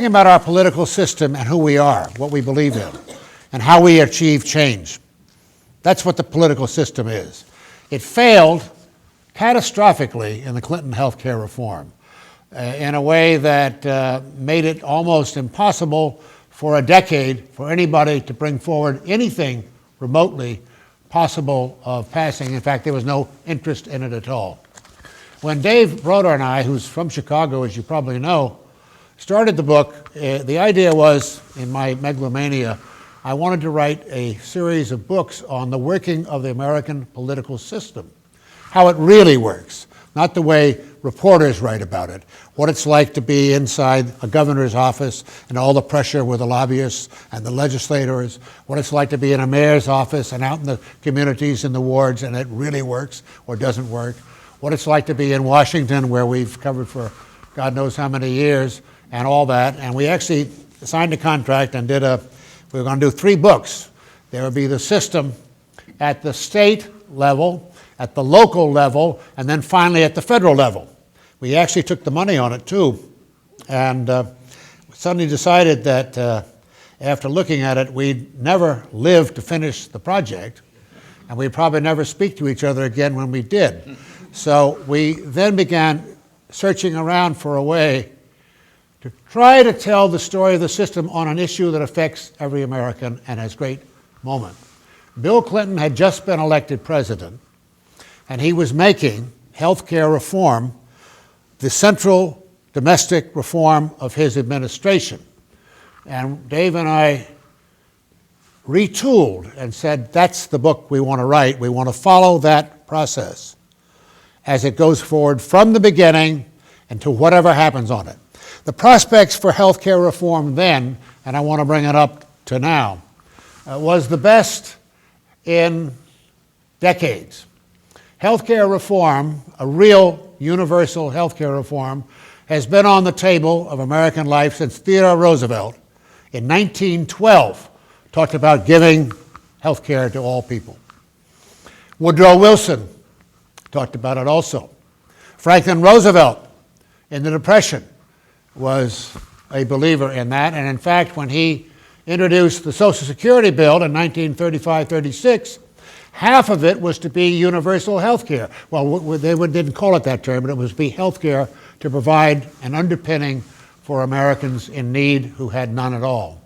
Talking about our political system and who we are, what we believe in, and how we achieve change. That's what the political system is. It failed catastrophically in the Clinton health care reform in a way that made it almost impossible for a decade for anybody to bring forward anything remotely possible of passing. In fact, there was no interest in it at all. When Dave Broder and I, who's from Chicago, as you probably know, started the book, the idea was, in my megalomania, I wanted to write a series of books on the working of the American political system, how it really works, not the way reporters write about it, what it's like to be inside a governor's office and all the pressure with the lobbyists and the legislators, what it's like to be in a mayor's office and out in the communities in the wards and it really works or doesn't work, what it's like to be in Washington, where we've covered for God knows how many years, and all that. And we actually signed a contract and we were going to do 3 books. There would be the system at the state level, at the local level, and then finally at the federal level. We actually took the money on it too, and suddenly decided that after looking at it, we'd never live to finish the project, and we'd probably never speak to each other again when we did. So we then began searching around for a way to try to tell the story of the system on an issue that affects every American and has great moment. Bill Clinton had just been elected president, and he was making health care reform the central domestic reform of his administration. And Dave and I retooled and said, that's the book we want to write. We want to follow that process as it goes forward from the beginning and to whatever happens on it. The prospects for health care reform then, and I want to bring it up to now, was the best in decades. Health care reform, a real universal health care reform, has been on the table of American life since Theodore Roosevelt in 1912 talked about giving health care to all people. Woodrow Wilson talked about it also. Franklin Roosevelt in the Depression was a believer in that, and in fact, when he introduced the Social Security bill in 1935-36, half of it was to be universal health care. Well, they didn't call it that term, but it was to be health care to provide an underpinning for Americans in need who had none at all.